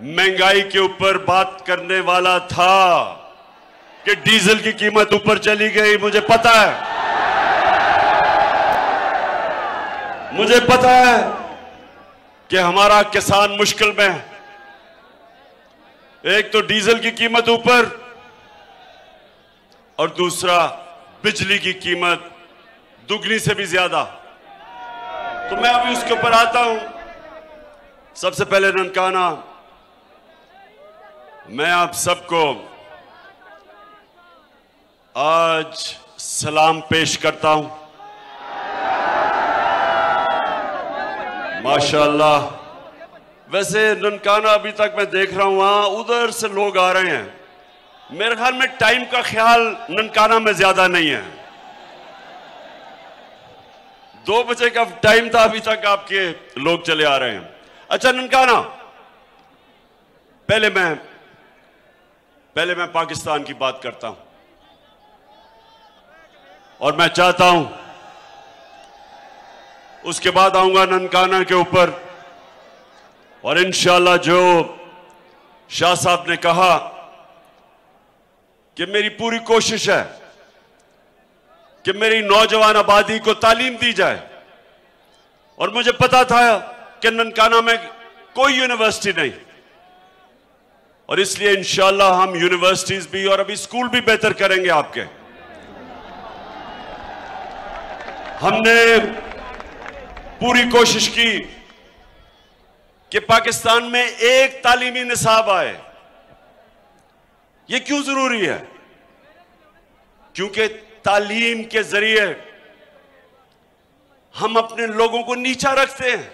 महंगाई के ऊपर बात करने वाला था कि डीजल की कीमत ऊपर चली गई। मुझे पता है कि हमारा किसान मुश्किल में है। एक तो डीजल की कीमत ऊपर और दूसरा बिजली की कीमत दुगनी से भी ज्यादा। तो मैं अभी उसके ऊपर आता हूं। सबसे पहले ननकाना, मैं आप सबको आज सलाम पेश करता हूं। माशाअल्लाह। वैसे ननकाना अभी तक मैं देख रहा हूं वहां उधर से लोग आ रहे हैं। मेरे ख्याल में टाइम का ख्याल ननकाना में ज्यादा नहीं है। 2 बजे का टाइम था, अभी तक आपके लोग चले आ रहे हैं। अच्छा ननकाना, पहले मैं पाकिस्तान की बात करता हूं और मैं चाहता हूं उसके बाद आऊंगा ननकाना के ऊपर। और इंशाअल्लाह जो शाह साहब ने कहा कि मेरी पूरी कोशिश है कि मेरी नौजवान आबादी को तालीम दी जाए। और मुझे पता था कि ननकाना में कोई यूनिवर्सिटी नहीं, और इसलिए इंशाअल्लाह हम यूनिवर्सिटीज भी और अभी स्कूल भी बेहतर करेंगे आपके। हमने पूरी कोशिश की कि पाकिस्तान में एक तालीमी निसाब आए। यह क्यों जरूरी है? क्योंकि तालीम के जरिए हम अपने लोगों को नीचा रखते हैं।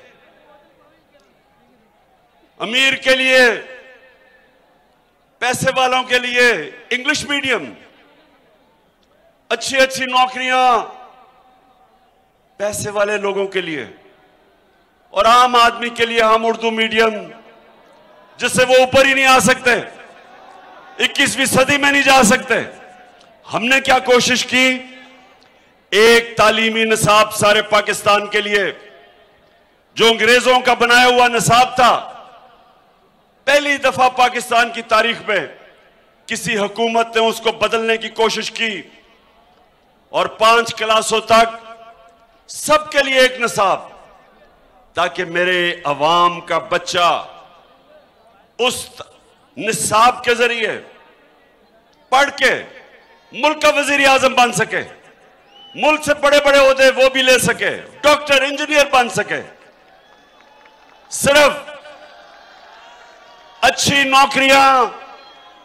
अमीर के लिए, पैसे वालों के लिए इंग्लिश मीडियम, अच्छी अच्छी नौकरियां पैसे वाले लोगों के लिए, और आम आदमी के लिए हम उर्दू मीडियम, जिससे वो ऊपर ही नहीं आ सकते, 21वीं सदी में नहीं जा सकते। हमने क्या कोशिश की? एक तालीमी निसाब सारे पाकिस्तान के लिए, जो अंग्रेजों का बनाया हुआ निसाब था। पहली दफा पाकिस्तान की तारीख में किसी हुकूमत ने उसको बदलने की कोशिश की और 5 क्लासों तक सबके लिए एक निसाब, ताकि मेरे अवाम का बच्चा उस निसाब के जरिए पढ़ के मुल्क का वजीर आजम बन सके, मुल्क से बड़े बड़े ओहदे वो भी ले सके, डॉक्टर इंजीनियर बन सके। सिर्फ अच्छी नौकरियां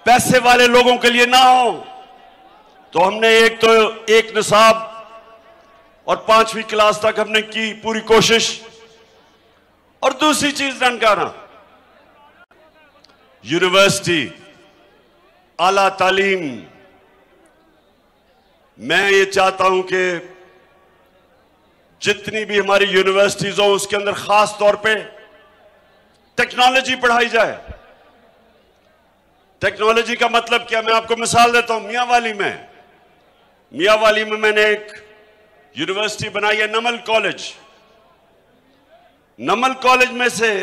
पैसे वाले लोगों के लिए ना हो। तो हमने एक निसाब और 5वीं क्लास तक हमने की पूरी कोशिश। और दूसरी चीज ननकाना, यूनिवर्सिटी, आला तालीम। मैं ये चाहता हूं कि जितनी भी हमारी यूनिवर्सिटीज हो उसके अंदर खास तौर पे टेक्नोलॉजी पढ़ाई जाए। टेक्नोलॉजी का मतलब क्या? मैं आपको मिसाल देता हूं। मियांवाली में मैंने एक यूनिवर्सिटी बनाई है, नमल कॉलेज। नमल कॉलेज में से,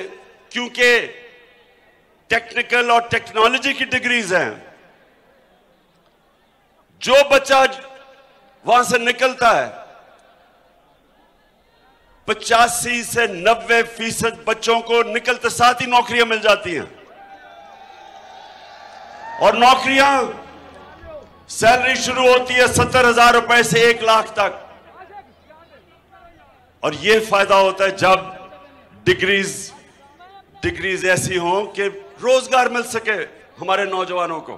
क्योंकि टेक्निकल और टेक्नोलॉजी की डिग्रीज हैं, जो बच्चा वहां से निकलता है 85 से 90% बच्चों को निकलते साथ ही नौकरियां मिल जाती हैं। और नौकरियां, सैलरी शुरू होती है 70,000 रुपए से 1 लाख तक। और यह फायदा होता है जब डिग्रीज ऐसी हों कि रोजगार मिल सके हमारे नौजवानों को।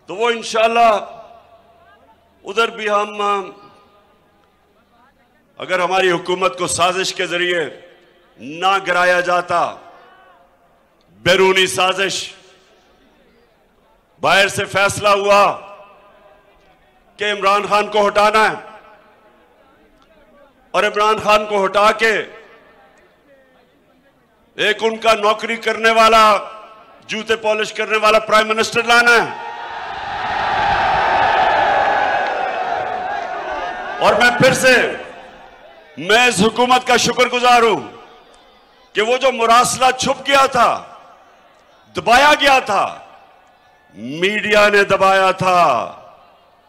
तो वो इंशाअल्लाह उधर भी हम, अगर हमारी हुकूमत को साजिश के जरिए ना गिराया जाता, बैरूनी साजिश, बाहर से फैसला हुआ कि इमरान खान को हटाना है, और इमरान खान को हटा के एक उनका नौकरी करने वाला, जूते पॉलिश करने वाला प्राइम मिनिस्टर लाना है। और मैं इस हुकूमत का शुक्रगुजार हूं कि वो जो मुरासला छुप गया था दबाया गया था, मीडिया ने दबाया था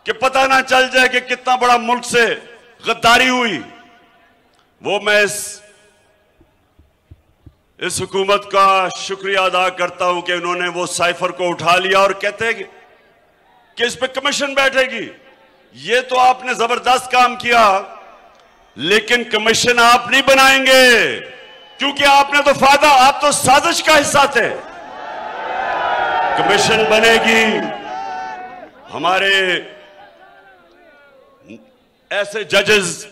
कि पता ना चल जाए कि कितना बड़ा मुल्क से गद्दारी हुई। वो मैं इस हुकूमत का शुक्रिया अदा करता हूं कि उन्होंने वो साइफर को उठा लिया और कहते हैं कि इस पे कमीशन बैठेगी। ये तो आपने जबरदस्त काम किया, लेकिन कमीशन आप नहीं बनाएंगे, क्योंकि आपने तो फायदा, आप तो साजिश का हिस्सा थे। कमीशन बनेगी हमारे ऐसे जजेस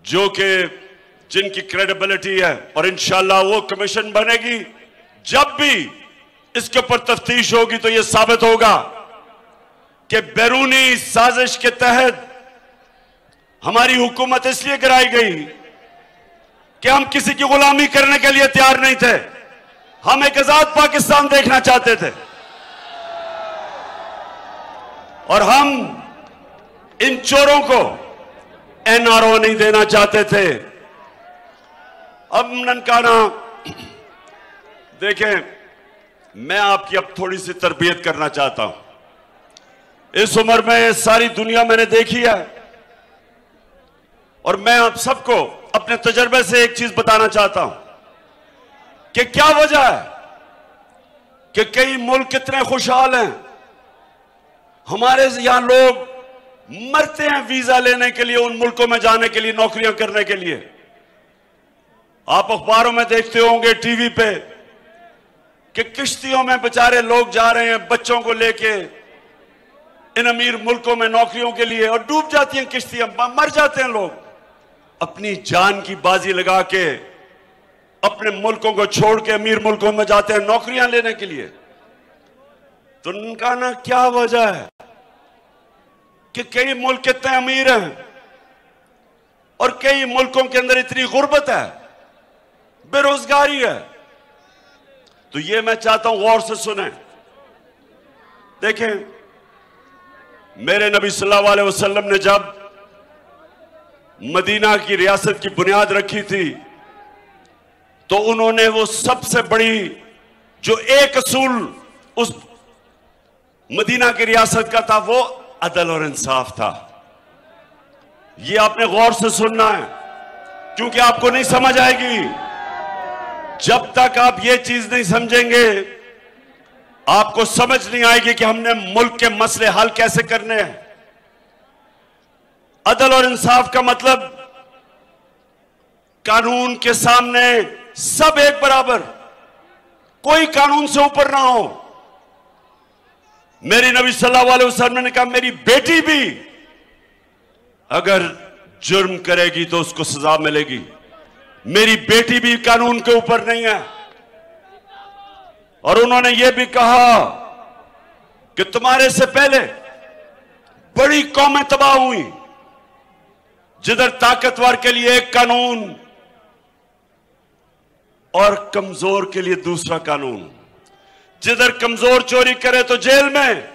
जो कि जिनकी क्रेडिबिलिटी है, और इंशाल्लाह वो कमीशन बनेगी। जब भी इसके ऊपर तफ्तीश होगी तो यह साबित होगा कि बैरूनी साजिश के तहत हमारी हुकूमत इसलिए गिराई गई कि हम किसी की गुलामी करने के लिए तैयार नहीं थे। हम एक आजाद पाकिस्तान देखना चाहते थे और हम इन चोरों को एनआरओ नहीं देना चाहते थे। अब ननकाना देखें, मैं आपकी अब थोड़ी सी तरबियत करना चाहता हूं। इस उम्र में सारी दुनिया मैंने देखी है और मैं आप सबको अपने तजर्बे से एक चीज बताना चाहता हूं कि क्या वजह है कि कई मुल्क कितने खुशहाल हैं, हमारे यहां लोग मरते हैं वीजा लेने के लिए, उन मुल्कों में जाने के लिए, नौकरियां करने के लिए। आप अखबारों में देखते होंगे, टीवी पे, कि किश्तियों में बेचारे लोग जा रहे हैं बच्चों को लेके इन अमीर मुल्कों में नौकरियों के लिए, और डूब जाती हैं किश्तियां, मर जाते हैं लोग। अपनी जान की बाजी लगा के अपने मुल्कों को छोड़ के अमीर मुल्कों में जाते हैं नौकरियां लेने के लिए। तो उनका ना क्या वजह है कि कई मुल्क कितने अमीर हैं और कई मुल्कों के अंदर इतनी गुर्बत है, बेरोजगारी है। तो ये मैं चाहता हूं गौर से सुने। देखें, मेरे नबी सल्लल्लाहु अलैहि वसल्लम ने जब मदीना की रियासत की बुनियाद रखी थी तो उन्होंने वो सबसे बड़ी जो एक असूल उस मदीना की रियासत का था, वो अदल और इंसाफ था। ये आपने गौर से सुनना है, क्योंकि आपको नहीं समझ आएगी जब तक आप ये चीज नहीं समझेंगे। आपको समझ नहीं आएगी कि हमने मुल्क के मसले हल कैसे करने हैं। अदल और इंसाफ का मतलब कानून के सामने सब एक बराबर, कोई कानून से ऊपर ना हो। मेरी नबी सल्लल्लाहु अलैहि वसल्लम ने कहा, मेरी बेटी भी अगर जुर्म करेगी तो उसको सजा मिलेगी। मेरी बेटी भी कानून के ऊपर नहीं है। और उन्होंने यह भी कहा कि तुम्हारे से पहले बड़ी कौमें तबाह हुई, जिधर ताकतवर के लिए एक कानून और कमजोर के लिए दूसरा कानून। जिधर कमजोर चोरी करे तो जेल में,